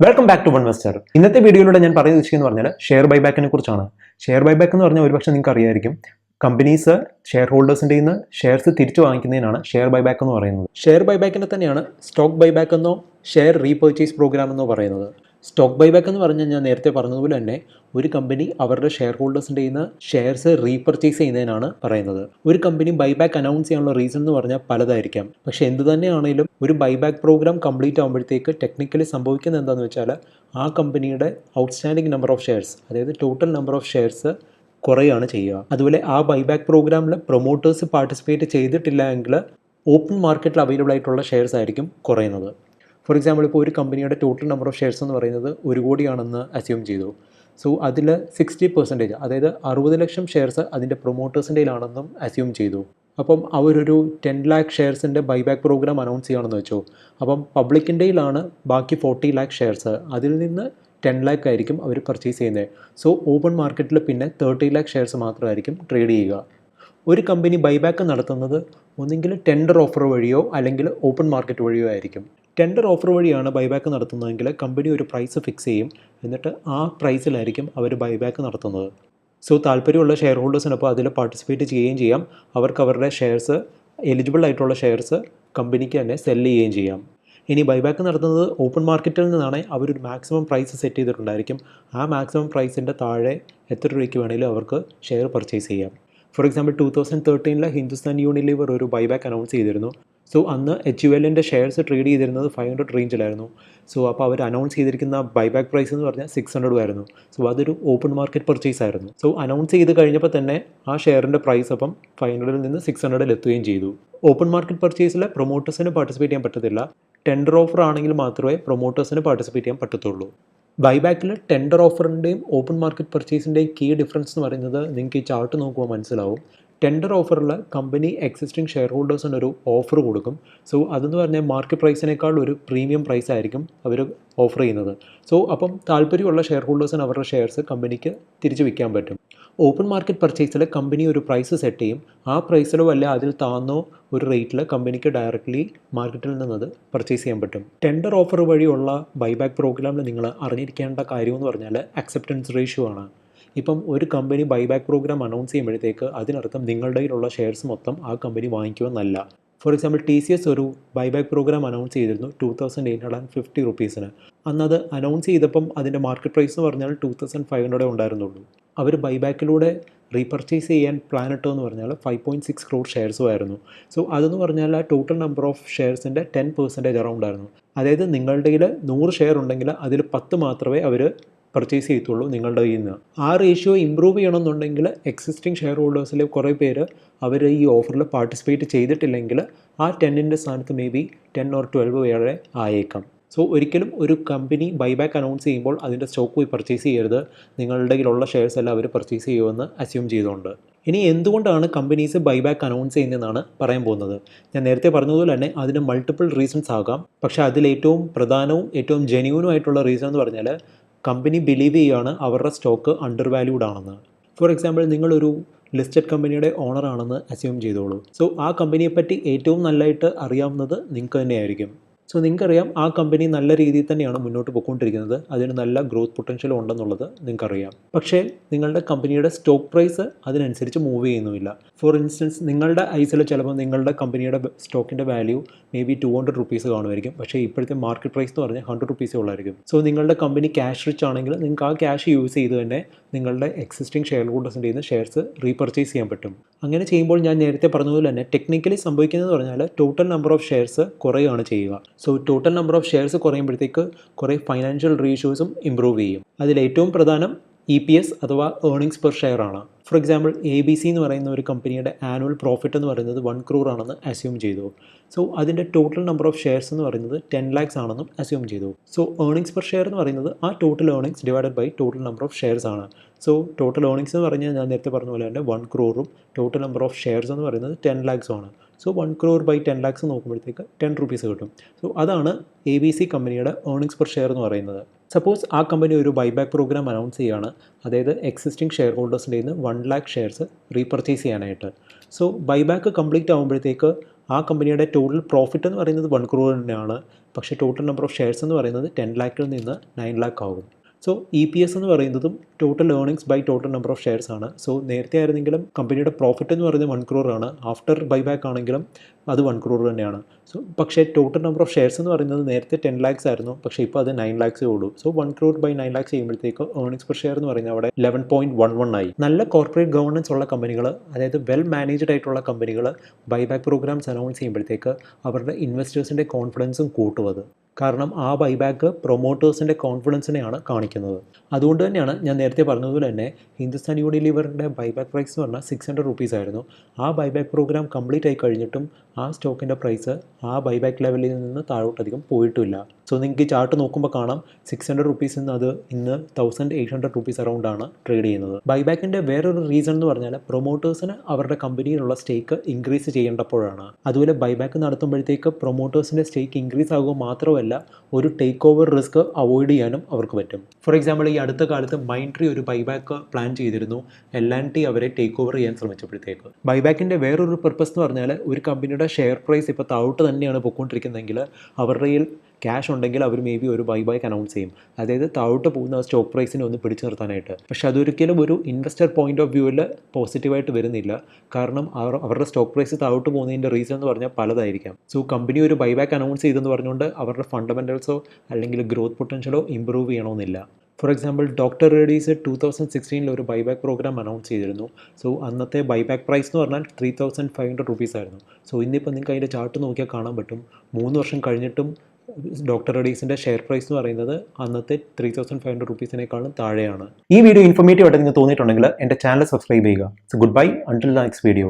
Welcome back to Onevestor. ഇന്നത്തെ വീഡിയോയിലൂടെ ഞാൻ പറയുന്നത് വെച്ചെന്ന് പറഞ്ഞാൽ ഷെയർ ബൈബാക്കിനെ കുറിച്ചാണ്. ഷെയർ ബൈബാക്ക് എന്ന് പറഞ്ഞാൽ ഒരുപക്ഷെ നിങ്ങൾക്ക് അറിയായിരിക്കും, കമ്പനീസ് ഷെയർ ഹോൾഡേഴ്സിൻ്റെ നിന്ന് ഷെയർസ് തിരിച്ചു വാങ്ങിക്കുന്നതിനാണ് ഷെയർ ബൈബാക്ക് എന്ന് പറയുന്നത്. ഷെയർ ബൈബാക്കിനെ തന്നെയാണ് സ്റ്റോക്ക് ബൈബാക്ക് എന്നോ ഷെയർ റീപർച്ചേസ് പ്രോഗ്രാം എന്നോ പറയുന്നത്. സ്റ്റോക്ക് ബൈബാക്ക് എന്ന് പറഞ്ഞാൽ ഞാൻ നേരത്തെ പറഞ്ഞതുപോലെ തന്നെ ഒരു കമ്പനി അവരുടെ ഷെയർ ഹോൾഡേഴ്സിൻ്റെ നിന്ന് ഷെയർസ് റീപർച്ചേസ് ചെയ്യുന്നതിനാണ് പറയുന്നത്. ഒരു കമ്പനി ബൈബാക്ക് അനൗൺസ് ചെയ്യാനുള്ള റീസൺ എന്ന് പറഞ്ഞാൽ പലതായിരിക്കാം. പക്ഷേ എന്ത് തന്നെയാണെങ്കിലും ഒരു ബൈബാക്ക് പ്രോഗ്രാം കംപ്ലീറ്റ് ആകുമ്പോഴത്തേക്ക് ടെക്നിക്കലി സംഭവിക്കുന്നത് എന്താണെന്ന് വെച്ചാൽ ആ കമ്പനിയുടെ ഔട്ട്സ്റ്റാൻഡിംഗ് നമ്പർ ഓഫ് ഷെയർസ്, അതായത് ടോട്ടൽ നമ്പർ ഓഫ് ഷെയർസ് കുറയാണ് ചെയ്യുക. അതുപോലെ ആ ബൈബാക്ക് പ്രോഗ്രാമിൽ പ്രൊമോട്ടേഴ്സ് പാർട്ടിസിപ്പേറ്റ് ചെയ്തിട്ടില്ല എങ്കിൽ ഓപ്പൺ മാർക്കറ്റിൽ അവൈലബിൾ ആയിട്ടുള്ള ഷെയർസ് ആയിരിക്കും കുറയുന്നത്. ഫോർ എക്സാമ്പിൾ, ഇപ്പോൾ ഒരു കമ്പനിയുടെ ടോട്ടൽ നമ്പർ ഓഫ് ഷെയർസ് എന്ന് പറയുന്നത് 1 കോടിയാണെന്ന് അസ്യൂം ചെയ്തു. സോ അതിൽ 60%, അതായത് 60 ലക്ഷം ഷെയർസ് അതിൻ്റെ പ്രൊമോട്ടേഴ്സിൻ്റെയിലാണെന്നും അസ്യൂം ചെയ്തു. അപ്പം അവരൊരു 10 lakh ഷെയർസിൻ്റെ ബൈബാക്ക് പ്രോഗ്രാം അനൗൺസ് ചെയ്യുകയാണെന്ന് വെച്ചോ. അപ്പം പബ്ലിക്കിൻ്റെയിലാണ് ബാക്കി 40 lakh ഷെയർസ്, അതിൽ നിന്ന് 10 lakh ആയിരിക്കും അവർ പർച്ചേസ് ചെയ്യുന്നത്. സോ ഓപ്പൺ മാർക്കറ്റിൽ പിന്നെ 30 lakh ഷെയർസ് മാത്രമായിരിക്കും ട്രേഡ് ചെയ്യുക. ഒരു കമ്പനി ബൈബാക്ക് നടത്തുന്നത് ഒന്നെങ്കിൽ ടെൻഡർ ഓഫർ വഴിയോ അല്ലെങ്കിൽ ഓപ്പൺ മാർക്കറ്റ് വഴിയോ ആയിരിക്കും. ടെൻഡർ ഓഫർ വഴിയാണ് ബൈബാക്ക് നടത്തുന്നതെങ്കിൽ കമ്പനി ഒരു പ്രൈസ് ഫിക്സ് ചെയ്യും, എന്നിട്ട് ആ പ്രൈസിലായിരിക്കും അവർ ബൈബാക്ക് നടത്തുന്നത്. സോ താല്പര്യമുള്ള ഷെയർ ഹോൾഡേഴ്സിനപ്പോൾ അതിൽ പാർട്ടിസിപ്പേറ്റ് ചെയ്യുകയും ചെയ്യാം. അവർക്ക് അവരുടെ ഷെയർസ്, എലിജിബിൾ ആയിട്ടുള്ള ഷെയർസ് കമ്പനിക്ക് തന്നെ സെല്ല് ചെയ്യുകയും ചെയ്യാം. ഇനി ബൈബാക്ക് നടത്തുന്നത് ഓപ്പൺ മാർക്കറ്റിൽ നിന്നാണ് അവരൊരു മാക്സിമം പ്രൈസ് സെറ്റ് ചെയ്തിട്ടുണ്ടായിരിക്കും. ആ മാക്സിമം പ്രൈസിൻ്റെ താഴെ എത്ര രൂപയ്ക്ക് വേണമെങ്കിലും അവർക്ക് ഷെയർ പർച്ചേസ് ചെയ്യാം. ഫോർ എക്സാമ്പിൾ 2013 ഹിന്ദുസ്ഥാൻ യൂണിലിവർ ഒരു ബൈബാക്ക് അനൗൺസ് ചെയ്തിരുന്നു. സോ അന്ന് HULൻ്റെ ഷെയർസ് ട്രേഡ് ചെയ്തിരുന്നത് 500 റേഞ്ചിലായിരുന്നു. സോ അപ്പോൾ അവർ അനൗൺസ് ചെയ്തിരിക്കുന്ന ബൈബാക്ക് പ്രൈസ് എന്ന് പറഞ്ഞാൽ 600 ആയിരുന്നു. സോ അതൊരു ഓപ്പൺ മാർക്കറ്റ് പർച്ചേസ് ആയിരുന്നു. സോ അനൗൺസ് ചെയ്ത് കഴിഞ്ഞപ്പോൾ തന്നെ ആ ഷെയറിൻ്റെ പ്രൈസ് അപ്പം 500-ൽ നിന്ന് 600-ൽ എത്തുകയും ചെയ്തു. ഓപ്പൺ മാർക്കറ്റ് പർച്ചേസിൽ പ്രൊമോട്ടേഴ്സിന് പാർട്ടിസിപ്പേറ്റ് ചെയ്യാൻ പറ്റത്തില്ല. ടെൻഡർ ഓഫർ ആണെങ്കിൽ മാത്രമേ പ്രൊമോട്ടേഴ്സിന് പാർട്ടിസിപ്പേറ്റ് ചെയ്യാൻ പറ്റത്തുള്ളൂ. ബൈബാക്കിൽ ടെൻഡർ ഓഫറിൻ്റെയും ഓപ്പൺ മാർക്കറ്റ് പർച്ചേസിൻ്റെയും കീ ഡിഫറൻസ് എന്ന് പറയുന്നത് നിങ്ങൾക്ക് ഈ ചാർട്ട് നോക്കുമ്പോൾ മനസ്സിലാവും. ടെൻഡർ ഓഫറിൽ കമ്പനി എക്സിസ്റ്റിംഗ് ഷെയർ ഹോൾഡേഴ്സിനൊരു ഓഫർ കൊടുക്കും. സോ അതെന്ന് പറഞ്ഞാൽ മാർക്കറ്റ് പ്രൈസിനേക്കാൾ ഒരു പ്രീമിയം പ്രൈസ് ആയിരിക്കും അവർ ഓഫർ ചെയ്യുന്നത്. സോ അപ്പം താല്പര്യമുള്ള ഷെയർ ഹോൾഡേഴ്സിന് അവരുടെ ഷെയർസ് കമ്പനിക്ക് തിരിച്ചു വിൽക്കാൻ പറ്റും. ഓപ്പൺ മാർക്കറ്റ് പർച്ചേസിൽ കമ്പനി ഒരു പ്രൈസ് സെറ്റ് ചെയ്യും. ആ പ്രൈസിലോ അല്ല അതിൽ താന്നോ ഒരു റേറ്റിൽ കമ്പനിക്ക് ഡയറക്റ്റ്ലി മാർക്കറ്റിൽ നിന്നത് പർച്ചേസ് ചെയ്യാൻ പറ്റും. ടെൻഡർ ഓഫർ വഴിയുള്ള ബൈബാക്ക് പ്രോഗ്രാമിൽ നിങ്ങൾ അറിഞ്ഞിരിക്കേണ്ട കാര്യമെന്ന് പറഞ്ഞാൽ അക്സെപ്റ്റൻസ് റേഷ്യോ ആണ്. ഇപ്പം ഒരു കമ്പനി ബൈബാക്ക് പ്രോഗ്രാം അനൗൺസ് ചെയ്യുമ്പോഴത്തേക്ക് അതിനർത്ഥം നിങ്ങളുടെ കയ്യിലുള്ള ഷെയർസ് മൊത്തം ആ കമ്പനി വാങ്ങിക്കുമെന്നല്ല. ഫോർ എക്സാമ്പിൾ TCS ഒരു ബൈബാക്ക് പ്രോഗ്രാം അനൗൺസ് ചെയ്തിരുന്നു 2850 റുപ്പീസിന്. അന്നത് അനൗൺസ് ചെയ്തപ്പം അതിൻ്റെ മാർക്കറ്റ് പ്രൈസ് എന്ന് പറഞ്ഞാൽ 2500 ഉണ്ടായിരുന്നുള്ളൂ. അവർ ബൈബാക്കിലൂടെ റീപർച്ചേസ് ചെയ്യാൻ പ്ലാൻ ഇട്ടതെന്ന് പറഞ്ഞാൽ 5.6 crore ഷെയർസും ആയിരുന്നു. സോ അതെന്ന് പറഞ്ഞാൽ ആ ടോട്ടൽ നമ്പർ ഓഫ് ഷെയർസിൻ്റെ 10% അറൗണ്ട് ആയിരുന്നു. അതായത് നിങ്ങളുടെ കയ്യിൽ 100 ഷെയർ ഉണ്ടെങ്കിൽ അതിൽ 10 മാത്രമേ അവർ പർച്ചേസ് ചെയ്യത്തുള്ളൂ നിങ്ങളുടെ കയ്യിൽ നിന്ന്. ആ റേഷ്യോ ഇമ്പ്രൂവ് ചെയ്യണമെന്നുണ്ടെങ്കിൽ എക്സിസ്റ്റിംഗ് ഷെയർ ഹോൾഡേഴ്സിൽ കുറേ പേര് അവർ ഈ ഓഫറിൽ പാർട്ടിസിപ്പേറ്റ് ചെയ്തിട്ടില്ലെങ്കിൽ ആ 10ൻ്റെ സ്ഥാനത്ത് മേ ബി 10 or 12 വരെ ആയേക്കാം. സോ ഒരിക്കലും ഒരു കമ്പനി ബൈബാക്ക് അനൗൺസ് ചെയ്യുമ്പോൾ അതിൻ്റെ സ്റ്റോക്ക് പോയി പർച്ചേസ് ചെയ്യരുത്. നിങ്ങളുടെ കയ്യിലുള്ള ഷെയർസ് എല്ലാം അവർ പർച്ചേസ് ചെയ്യുമെന്ന് അസ്യൂം ചെയ്തുകൊണ്ട്. ഇനി എന്തുകൊണ്ടാണ് കമ്പനീസ് ബൈബാക്ക് അനൗൺസ് ചെയ്യുന്നതെന്നാണ് പറയാൻ പോകുന്നത്. ഞാൻ നേരത്തെ പറഞ്ഞതുപോലെ തന്നെ അതിന് മൾട്ടിപ്പിൾ റീസൺസ് ആകാം. പക്ഷേ അതിലേറ്റവും പ്രധാനവും ഏറ്റവും ജെന്യൂനും ആയിട്ടുള്ള റീസൺ എന്ന് പറഞ്ഞാൽ കമ്പനി ബിലീവ് ചെയ്യുകയാണ് അവരുടെ സ്റ്റോക്ക് അണ്ടർ വാല്യൂഡ് ആണെന്ന്. ഫോർ എക്സാമ്പിൾ, നിങ്ങളൊരു ലിസ്റ്റഡ് കമ്പനിയുടെ ഓണർ ആണെന്ന് അസ്യൂം ചെയ്തോളൂ. സോ ആ കമ്പനിയെപ്പറ്റി ഏറ്റവും നല്ലതായിട്ട് അറിയാവുന്നത് നിങ്ങൾക്ക് തന്നെയായിരിക്കും. സോ നിങ്ങൾക്കറിയാം ആ കമ്പനി നല്ല രീതിയിൽ തന്നെയാണ് മുന്നോട്ട് പോയിക്കൊണ്ടിരിക്കുന്നത്, അതിന് നല്ല ഗ്രോത്ത് പൊട്ടൻഷ്യൽ ഉണ്ടെന്നുള്ളത് നിങ്ങൾക്കറിയാം. പക്ഷേ നിങ്ങളുടെ കമ്പനിയുടെ സ്റ്റോക്ക് പ്രൈസ് അതിനനുസരിച്ച് മൂവ് ചെയ്യുന്നുമില്ല. ഫോർ ഇൻസ്റ്റൻസ്, നിങ്ങളുടെ ഐസിൽ ചിലപ്പോൾ നിങ്ങളുടെ കമ്പനിയുടെ സ്റ്റോക്കിൻ്റെ വാല്യൂ മേ ബി 200 റുപ്പീസ് കാണുമായിരിക്കും. പക്ഷേ ഇപ്പോഴത്തെ മാർക്കറ്റ് പ്രൈസ് എന്ന് പറഞ്ഞാൽ 100 റുപ്പീസേ ഉള്ളായിരിക്കും. സോ നിങ്ങളുടെ കമ്പനി ക്യാഷ് റിച്ച് ആണെങ്കിൽ നിങ്ങൾക്ക് ആ ക്യാഷ് യൂസ് ചെയ്ത് തന്നെ നിങ്ങളുടെ എക്സിസ്റ്റിംഗ് ഷെയർ ഹോൾഡേഴ്സിൻ്റെ നിന്ന് ഷെയർസ് റീപർച്ചേസ് ചെയ്യാൻ പറ്റും. അങ്ങനെ ചെയ്യുമ്പോൾ ഞാൻ നേരത്തെ പറഞ്ഞതുപോലെ തന്നെ ടെക്നിക്കലി സംഭവിക്കുന്നത് പറഞ്ഞാൽ ടോട്ടൽ നമ്പർ ഓഫ് ഷെയർസ് കുറയുകയാണ് ചെയ്യുക. So total number of shares കുറയുമ്പോഴത്തേക്ക് കുറേ ഫൈനാൻഷ്യൽ റേഷ്യോസും ഇമ്പ്രൂവ് ചെയ്യും. അതിലേറ്റവും പ്രധാനം EPS അഥവാ ഏർണിങ്സ് പെർ ഷെയർ ആണ്. ഫോർ എക്സാമ്പിൾ, ABC എന്ന് പറയുന്ന ഒരു കമ്പനിയുടെ ആനുവൽ പ്രോഫിറ്റ് എന്ന് പറയുന്നത് 1 crore ആണെന്ന് അസ്യൂം ചെയ്തു. സോ അതിൻ്റെ ടോട്ടൽ നമ്പർ ഓഫ് ഷെയർസ് എന്ന് പറയുന്നത് 10 lakhs ആണെന്നും അസ്യൂം ചെയ്തു. സോ ഏർണിങ്സ് പെർ ഷെയർ എന്ന് പറയുന്നത് ആ total earnings divided by total number of shares ആണ്. സോ ടോട്ടൽ ഏർണിങ്സ് എന്ന് പറഞ്ഞാൽ ഞാൻ നേരത്തെ പറഞ്ഞ പോലെ തന്നെ 1 crore total number of shares എന്ന് പറയുന്നത് 10 lakhs ആണ്. സോ 1 crore by 10 lakhs നോക്കുമ്പോഴത്തേക്ക് 10 rupees കിട്ടും. സോ അതാണ് ABC കമ്പനിയുടെ ഏർണിങ്സ് പെർ ഷെയർ എന്ന് പറയുന്നത്. സപ്പോസ് ആ കമ്പനി ഒരു ബൈബാക്ക് പ്രോഗ്രാം അനൗൺസ് ചെയ്യുകയാണ്, അതായത് എക്സിസ്റ്റിംഗ് ഷെയർ ഹോൾഡേഴ്സിൻ്റെ നിന്ന് 1 lakh ഷെയർസ് റീപർച്ചേസ് ചെയ്യാനായിട്ട്. സോ ബൈബാക്ക് കംപ്ലീറ്റ് ആകുമ്പോഴത്തേക്ക് ആ കമ്പനിയുടെ ടോട്ടൽ പ്രോഫിറ്റ് എന്ന് പറയുന്നത് 1 crore തന്നെയാണ്. പക്ഷേ ടോട്ടൽ നമ്പർ ഓഫ് ഷെയർസ് എന്ന് പറയുന്നത് 10 lakhൽ നിന്ന് 9 lakh ആകും. സോ EPS എന്ന് പറയുന്നതും total earnings by total number of shares ആണ്. സോ നേരത്തെ ആയിരുന്നെങ്കിലും കമ്പനിയുടെ പ്രോഫിറ്റ് എന്ന് പറയുന്നത് 1 crore ആണ്. ആഫ്റ്റർ ബൈബാക്ക് ആണെങ്കിലും അത് 1 crore തന്നെയാണ്. സോ പക്ഷേ ടോട്ടൽ നമ്പർ ഓഫ് ഷെയർസ് എന്ന് പറയുന്നത് നേരത്തെ 10 lakhs ആയിരുന്നു. പക്ഷേ ഇപ്പോൾ അത് 9 lakhs ഉള്ളൂ. സോ 1 crore ബൈ 9 lakhs ചെയ്യുമ്പോഴത്തേക്ക് ഏർണിങ്സ് പെർ ഷെയർ എന്ന് പറയുന്നത് അവിടെ 11.11 ആയി. നല്ല കോർപ്പറേറ്റ് ഗവർണൻസ് ഉള്ള കമ്പനികൾ, അതായത് വെൽ മാനേജ്ഡ് ആയിട്ടുള്ള കമ്പനികൾ ബൈബാക്ക് പ്രോഗ്രാംസ് അനൗൺസ് ചെയ്യുമ്പോഴത്തേക്ക് അവരുടെ ഇൻവെസ്റ്റേഴ്സിൻ്റെ കോൺഫിഡൻസും കൂട്ടും അത്. കാരണം ആ ബൈബാക്ക് പ്രൊമോട്ടേഴ്സിൻ്റെ കോൺഫിഡൻസിനെയാണ് കാണിക്കുന്നത്. അതുകൊണ്ട് തന്നെയാണ് ഞാൻ നേരത്തെ പറഞ്ഞതുപോലെ തന്നെ ഹിന്ദുസ്ഥാൻ യൂണിലിവറിൻ്റെ ബൈബാക്ക് പ്രൈസ് എന്ന് പറഞ്ഞാൽ 600 rupees ആയിരുന്നു. ആ ബൈബാക്ക് പ്രോഗ്രാം കംപ്ലീറ്റ് ആയി കഴിഞ്ഞിട്ടും ആ സ്റ്റോക്കിൻ്റെ പ്രൈസ് ആ ബൈബാക്ക് ലെവലിൽ നിന്ന് താഴോട്ടധികം പോയിട്ടില്ല. സോ നിങ്ങൾക്ക് ഈ ചാർട്ട് നോക്കുമ്പോൾ കാണാം 600 rupees നിന്ന് അത് ഇന്ന് 1800 rupees അറൗണ്ടാണ് ട്രേഡ് ചെയ്യുന്നത്. ബൈബാക്കിൻ്റെ വേറൊരു റീസൺ എന്ന് പറഞ്ഞാൽ പ്രൊമോട്ടേഴ്സിന് അവരുടെ കമ്പനിയിലുള്ള സ്റ്റേക്ക് ഇൻക്രീസ് ചെയ്യേണ്ടപ്പോഴാണ്. അതുപോലെ ബൈബാക്ക് നടത്തുമ്പോഴത്തേക്ക് പ്രൊമോട്ടേഴ്സിൻ്റെ സ്റ്റേക്ക് ഇൻക്രീസ് ആകുക മാത്രമല്ല, ഒരു ടേക്ക് ഓവർ റിസ്ക് അവോയ്ഡ് ചെയ്യാനും അവർക്ക് പറ്റും. ഫോർ എക്സാമ്പിൾ, ഈ അടുത്ത കാലത്ത് മൈൻട്രി ഒരു ബൈബാക്ക് പ്ലാൻ ചെയ്തിരുന്നു. L&T അവരെ ടേക്ക് ഓവർ ചെയ്യാൻ ശ്രമിച്ചപ്പോഴത്തേക്ക്. ബൈബാക്കിൻ്റെ വേറൊരു പർപ്പസ് എന്ന് പറഞ്ഞാൽ ഒരു കമ്പനിയുടെ ഷെയർ പ്രൈസ് ഇപ്പോൾ താഴോട്ട് തന്നെയാണ് പോയിക്കൊണ്ടിരിക്കുന്നതെങ്കിൽ അവരുടെ കയ്യിൽ ക്യാഷ് ഉണ്ടെങ്കിൽ അവർ മേ ബി ഒരു ബൈബാക്ക് അനൗൺസ് ചെയ്യും. അതായത് താഴോട്ട് പോകുന്ന സ്റ്റോക്ക് പ്രൈസിനെ ഒന്ന് പിടിച്ചു നിർത്താനായിട്ട്. പക്ഷേ അതൊരിക്കലും ഒരു ഇൻവെസ്റ്റർ പോയിന്റ് ഓഫ് വ്യൂവിൽ പോസിറ്റീവായിട്ട് വരുന്നില്ല. കാരണം അവരുടെ സ്റ്റോക്ക് പ്രൈസ് താഴോട്ട് പോകുന്നതിൻ്റെ റീസൺ എന്ന് പറഞ്ഞാൽ പലതായിരിക്കാം. സോ കമ്പനി ഒരു ബൈബാക്ക് അനൗൺസ് ചെയ്തെന്ന് പറഞ്ഞുകൊണ്ട് അവരുടെ ഫണ്ടമെൻ്റൽസോ അല്ലെങ്കിൽ ഗ്രോത്ത് പൊട്ടൻഷ്യലോ ഇമ്പ്രൂവ് ചെയ്യണമെന്നില്ല. ഫോർ എക്സാമ്പിൾ, ഡോക്ടർ റെഡീസ് 2016 ഒരു ബൈബാക്ക് പ്രോഗ്രാം അനൗൺസ് ചെയ്തിരുന്നു. സോ അന്നത്തെ ബൈബാക്ക് പ്രൈസ് എന്ന് പറഞ്ഞാൽ 3500 rupees ആയിരുന്നു. സോ ഇന്നിപ്പോൾ നിങ്ങൾക്ക് അതിൻ്റെ ചാർട്ട് നോക്കിയാൽ കാണാൻ പറ്റും 3 വർഷം കഴിഞ്ഞിട്ടും ഡോക്ടർ റെഡീസിൻ്റെ ഷെയർ പ്രൈസ് എന്ന് പറയുന്നത് അന്നത്തെ 3500 rupeesനേക്കാളും താഴെയാണ്. ഈ വീഡിയോ ഇൻഫോർമേറ്റീവ് ആയിട്ട് നിങ്ങൾക്ക് തോന്നിയിട്ടുണ്ടെങ്കിൽ എൻ്റെ ചാനൽ സബ്സ്ക്രൈബ് ചെയ്യുക. So good bye, until the next video.